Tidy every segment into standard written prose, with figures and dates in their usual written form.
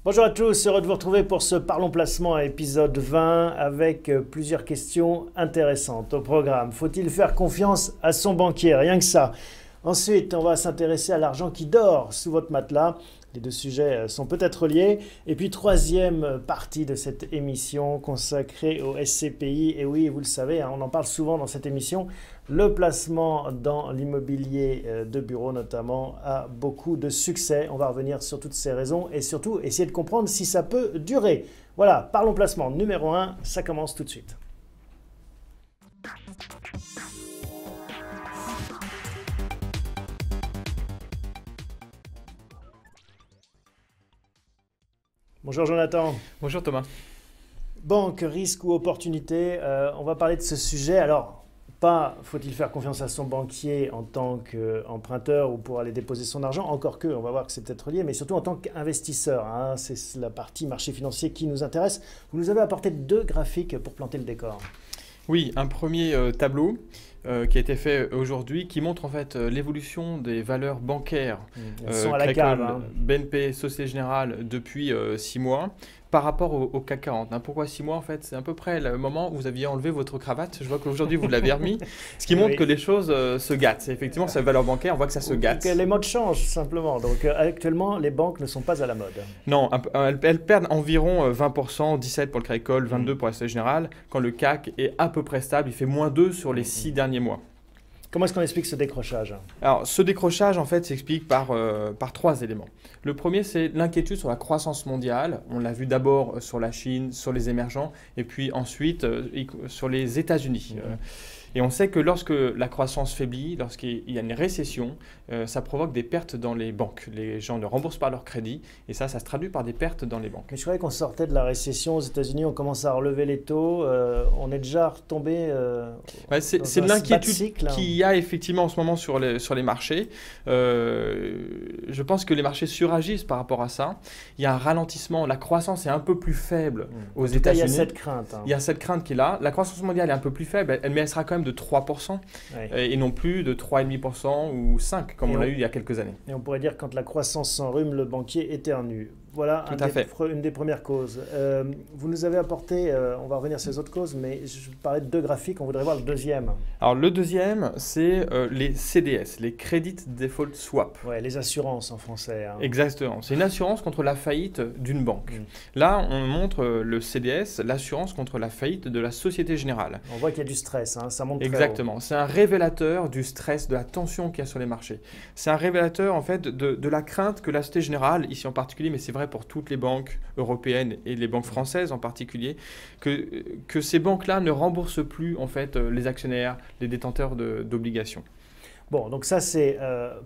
Bonjour à tous, heureux de vous retrouver pour ce Parlons Placement à épisode 20 avec plusieurs questions intéressantes au programme. Faut-il faire confiance à son banquier? Rien que ça. Ensuite, on va s'intéresser à l'argent qui dort sous votre matelas. Les deux sujets sont peut-être liés. Et puis, troisième partie de cette émission consacrée au SCPI. Et oui, vous le savez, on en parle souvent dans cette émission. Le placement dans l'immobilier de bureau, notamment, a beaucoup de succès. On va revenir sur toutes ces raisons et surtout essayer de comprendre si ça peut durer. Voilà, Parlons Placement numéro 1, ça commence tout de suite. Bonjour Jonathan. Bonjour Thomas. Banque, risque ou opportunité, on va parler de ce sujet. Alors, pas faut-il faire confiance à son banquier en tant qu'emprunteur ou pour aller déposer son argent, encore que, on va voir que c'est peut-être lié, mais surtout en tant qu'investisseur. Hein, c'est la partie marché financier qui nous intéresse. Vous nous avez apporté deux graphiques pour planter le décor. Oui, un premier tableau qui a été fait aujourd'hui qui montre en fait l'évolution des valeurs bancaires Elles sont à la cave. Hein. BNP, Société Générale depuis 6 mois par rapport au CAC 40. Hein, pourquoi 6 mois en fait? C'est à peu près le moment où vous aviez enlevé votre cravate. Je vois qu'aujourd'hui vous l'avez remis, ce qui montre que les choses se gâtent. C'est effectivement cette valeur bancaire, on voit que ça se gâte. Que les modes changent simplement. Donc actuellement, les banques ne sont pas à la mode. Non, elles perdent environ 20%, 17% pour le Crédit Agricole, 22% pour la Société Générale, quand le CAC est à peu près stable. Il fait moins 2 sur les 6 derniers mois. Comment est-ce qu'on explique ce décrochage? Alors, ce décrochage, en fait, s'explique par 3 éléments. Le premier, c'est l'inquiétude sur la croissance mondiale. On l'a vu d'abord sur la Chine, sur les émergents, et puis ensuite sur les États-Unis. Et on sait que lorsque la croissance faiblit, lorsqu'il y a une récession, ça provoque des pertes dans les banques. Les gens ne remboursent pas leur crédit et ça se traduit par des pertes dans les banques. Mais je croyais qu'on sortait de la récession aux États-Unis, on commence à relever les taux, on est déjà retombé c'est l'inquiétude qu'il y a effectivement en ce moment sur les marchés. Je pense que les marchés suragissent par rapport à ça. Il y a un ralentissement, la croissance est un peu plus faible aux États-Unis. Il y a cette crainte. Hein. Il y a cette crainte qui est là. La croissance mondiale est un peu plus faible, mais elle sera quand même de 3% et non plus de 3,5% ou 5% comme on l'a eu il y a quelques années. Et on pourrait dire que quand la croissance s'enrhume, le banquier éternue. Voilà une des premières causes. Vous nous avez apporté, on va revenir sur les autres causes, mais je parlais de deux graphiques, on voudrait voir le deuxième. Alors le deuxième, c'est les CDS, les Credit Default Swap. Ouais, les assurances en français. Hein. Exactement, c'est une assurance contre la faillite d'une banque. Là, on montre le CDS, l'assurance contre la faillite de la Société Générale. On voit qu'il y a du stress, hein, ça monte Exactement, très haut. C'est un révélateur du stress, de la tension qu'il y a sur les marchés. C'est un révélateur en fait de la crainte que la Société Générale, ici en particulier, mais c'est vrai pour toutes les banques européennes et les banques françaises en particulier, que ces banques-là ne remboursent plus en fait les actionnaires, les détenteurs d'obligations. Bon, donc ça c'est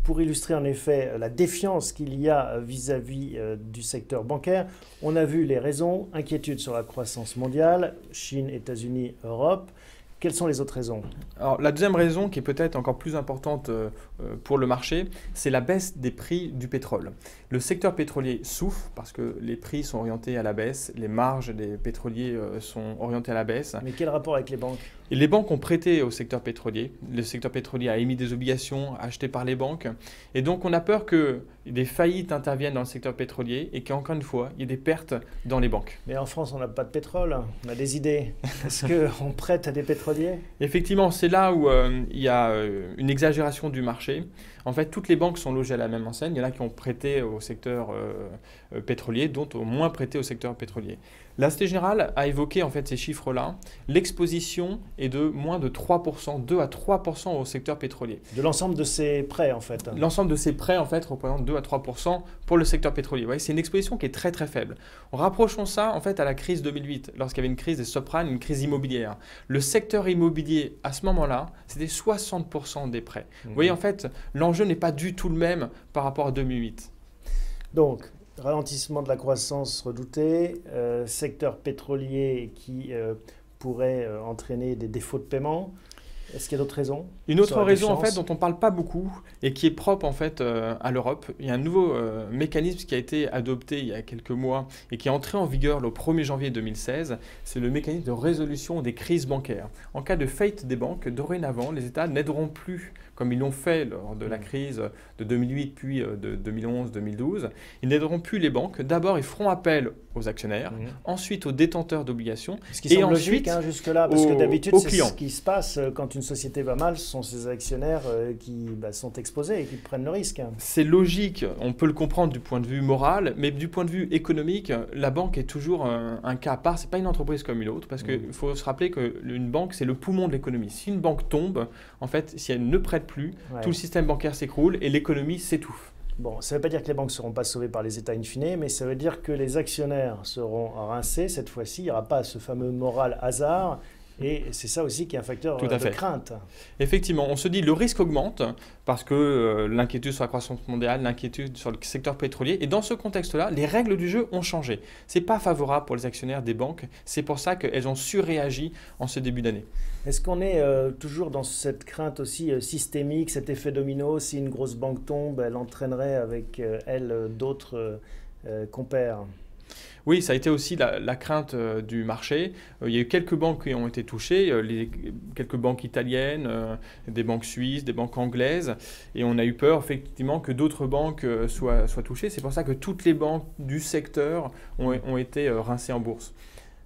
pour illustrer en effet la défiance qu'il y a vis-à-vis du secteur bancaire. On a vu les raisons, inquiétude sur la croissance mondiale, Chine, États-Unis, Europe. Quelles sont les autres raisons? Alors, la deuxième raison, qui est peut-être encore plus importante pour le marché, c'est la baisse des prix du pétrole. Le secteur pétrolier souffre parce que les prix sont orientés à la baisse, les marges des pétroliers sont orientées à la baisse. Mais quel rapport avec les banques? Et les banques ont prêté au secteur pétrolier. Le secteur pétrolier a émis des obligations achetées par les banques. Et donc, on a peur que des faillites interviennent dans le secteur pétrolier et qu'encore une fois, il y ait des pertes dans les banques. Mais en France, on n'a pas de pétrole. On a des idées. Est-ce qu'on prête à des pétroliers? Effectivement, c'est là où il y a une exagération du marché. En fait, toutes les banques sont logées à la même enseigne. Il y en a qui ont prêté au secteur pétrolier, d'autres ont moins prêté au secteur pétrolier. La Société Générale a évoqué en fait ces chiffres-là. L'exposition est de moins de 3%, 2 à 3% au secteur pétrolier. De l'ensemble de ces prêts en fait. L'ensemble de ces prêts en fait représente 2 à 3% pour le secteur pétrolier. Vous voyez, c'est une exposition qui est très très faible. Rapprochons ça en fait à la crise 2008, lorsqu'il y avait une crise des subprimes, une crise immobilière. Le secteur immobilier à ce moment-là, c'était 60% des prêts. Vous voyez en fait, l'enjeu n'est pas du tout le même par rapport à 2008. Donc, ralentissement de la croissance redouté, secteur pétrolier qui pourrait entraîner des défauts de paiement. Est-ce qu'il y a d'autres raisons? Une autre raison en fait dont on ne parle pas beaucoup et qui est propre en fait à l'Europe, il y a un nouveau mécanisme qui a été adopté il y a quelques mois et qui est entré en vigueur le 1er janvier 2016, c'est le mécanisme de résolution des crises bancaires. En cas de faillite des banques, dorénavant, les États n'aideront plus, comme ils l'ont fait lors de la crise de 2008 puis de 2011-2012, ils n'aideront plus les banques. D'abord, ils feront appel aux actionnaires, ensuite aux détenteurs d'obligations ce qui semble logique jusque-là, parce que d'habitude, c'est clients. Ce qui se passe quand une société va mal, ce sont ses actionnaires qui sont exposés et qui prennent le risque. C'est logique, on peut le comprendre du point de vue moral, mais du point de vue économique, la banque est toujours un cas à part. Ce n'est pas une entreprise comme une autre, parce qu'il faut se rappeler qu'une banque, c'est le poumon de l'économie. Si une banque tombe, en fait, si elle ne prête plus, tout le système bancaire s'écroule et l'économie s'étouffe. Bon, ça ne veut pas dire que les banques ne seront pas sauvées par les États in fine, mais ça veut dire que les actionnaires seront rincés cette fois-ci. Il n'y aura pas ce fameux moral hasard. Et c'est ça aussi qui est un facteur de crainte. Effectivement, on se dit que le risque augmente parce que l'inquiétude sur la croissance mondiale, l'inquiétude sur le secteur pétrolier. Et dans ce contexte-là, les règles du jeu ont changé. Ce n'est pas favorable pour les actionnaires des banques. C'est pour ça qu'elles ont surréagi en ce début d'année. Est-ce qu'on est toujours dans cette crainte aussi systémique, cet effet domino? Si une grosse banque tombe, elle entraînerait avec elle d'autres compères? Oui, ça a été aussi la crainte du marché. Il y a eu quelques banques qui ont été touchées, quelques banques italiennes, des banques suisses, des banques anglaises. Et on a eu peur effectivement que d'autres banques soient touchées. C'est pour ça que toutes les banques du secteur ont été rincées en bourse.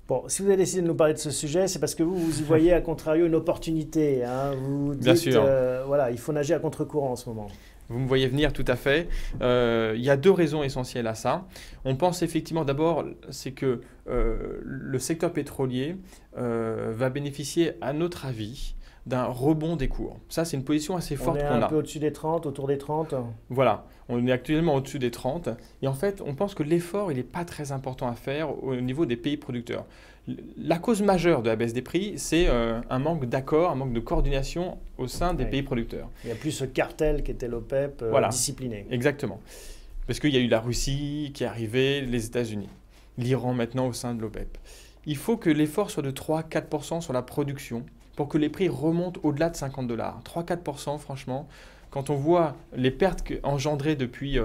Bon, si vous avez décidé de nous parler de ce sujet, c'est parce que vous y voyez à contrario une opportunité. Vous dites, bien sûr. Voilà, il faut nager à contre-courant en ce moment. Vous me voyez venir tout à fait. Il y a deux raisons essentielles à ça. On pense effectivement d'abord, c'est que le secteur pétrolier va bénéficier, à notre avis, d'un rebond des cours. Ça, c'est une position assez forte qu'on a. On est un peu au-dessus des 30, autour des 30. Voilà, on est actuellement au-dessus des 30. Et en fait, on pense que l'effort, il n'est pas très important à faire au niveau des pays producteurs. La cause majeure de la baisse des prix, c'est un manque d'accord, un manque de coordination au sein des pays producteurs. Il n'y a plus ce cartel qui était l'OPEP discipliné. Exactement. Parce qu'il y a eu la Russie qui est arrivée, les États-Unis, l'Iran maintenant au sein de l'OPEP. Il faut que l'effort soit de 3-4% sur la production pour que les prix remontent au-delà de 50 $. 3-4%, franchement, quand on voit les pertes engendrées depuis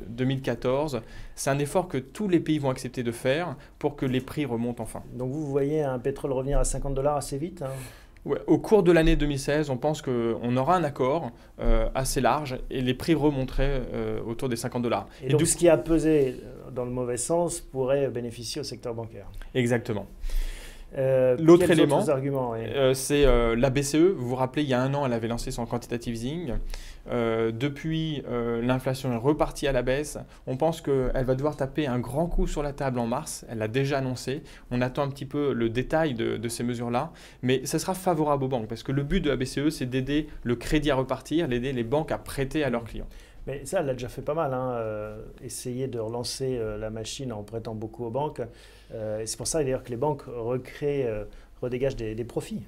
2014, c'est un effort que tous les pays vont accepter de faire pour que les prix remontent enfin. Donc vous voyez un pétrole revenir à 50 $ assez vite Ouais, au cours de l'année 2016, on pense qu'on aura un accord assez large et les prix remonteraient autour des 50 $. Et donc ce qui a pesé dans le mauvais sens pourrait bénéficier au secteur bancaire. Exactement. L'autre élément, oui. c'est la BCE. Vous vous rappelez, il y a un an, elle avait lancé son quantitative easing. Depuis, l'inflation est repartie à la baisse. On pense qu'elle va devoir taper un grand coup sur la table en mars. Elle l'a déjà annoncé. On attend un petit peu le détail de ces mesures-là. Mais ce sera favorable aux banques parce que le but de la BCE, c'est d'aider le crédit à repartir, d'aider les banques à prêter à leurs clients. Mais ça, elle l'a déjà fait pas mal, essayer de relancer la machine en prêtant beaucoup aux banques. Et c'est pour ça d'ailleurs que les banques redégagent des profits.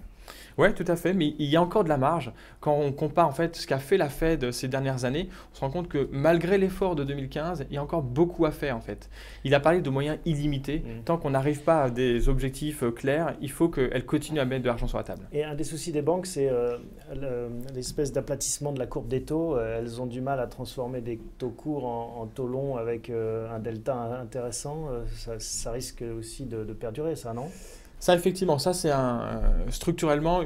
Oui, tout à fait, mais il y a encore de la marge. Quand on compare en fait ce qu'a fait la Fed ces dernières années, on se rend compte que malgré l'effort de 2015, il y a encore beaucoup à faire en fait. Il a parlé de moyens illimités. Tant qu'on n'arrive pas à des objectifs clairs, il faut qu'elles continuent à mettre de l'argent sur la table. Et un des soucis des banques, c'est l'espèce d'aplatissement de la courbe des taux. Elles ont du mal à transformer des taux courts en taux longs avec un delta intéressant. Ça risque aussi de perdurer, ça, non ? Ça, effectivement, ça c'est structurellement,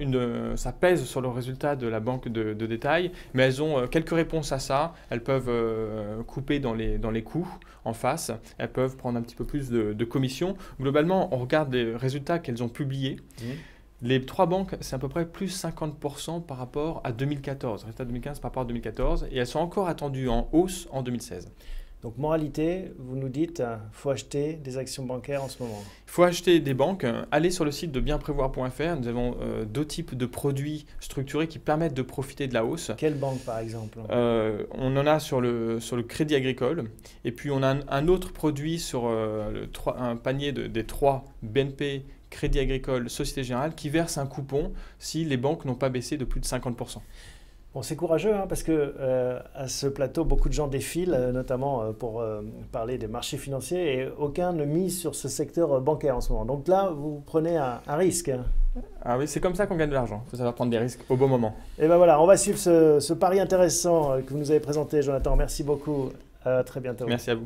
ça pèse sur le résultat de la banque de détail, mais elles ont quelques réponses à ça. Elles peuvent couper dans les coûts en face, elles peuvent prendre un petit peu plus de commission. Globalement, on regarde les résultats qu'elles ont publiés. Les trois banques, c'est à peu près plus 50% par rapport à 2014, résultat 2015 par rapport à 2014, et elles sont encore attendues en hausse en 2016. Donc, moralité, vous nous dites, il faut acheter des actions bancaires en ce moment. Il faut acheter des banques. Allez sur le site de bienprévoir.fr. Nous avons deux types de produits structurés qui permettent de profiter de la hausse. Quelle banque, par exemple ? On en a sur le Crédit Agricole. Et puis, on a un autre produit sur un panier des trois BNP, Crédit Agricole, Société Générale, qui verse un coupon si les banques n'ont pas baissé de plus de 50%. Bon, c'est courageux hein, parce que à ce plateau, beaucoup de gens défilent, notamment pour parler des marchés financiers et aucun ne mise sur ce secteur bancaire en ce moment. Donc là, vous prenez un risque. Ah oui, c'est comme ça qu'on gagne de l'argent. Il faut savoir prendre des risques au bon moment. Et ben voilà, on va suivre ce pari intéressant que vous nous avez présenté, Jonathan. Merci beaucoup. À très bientôt. Merci à vous.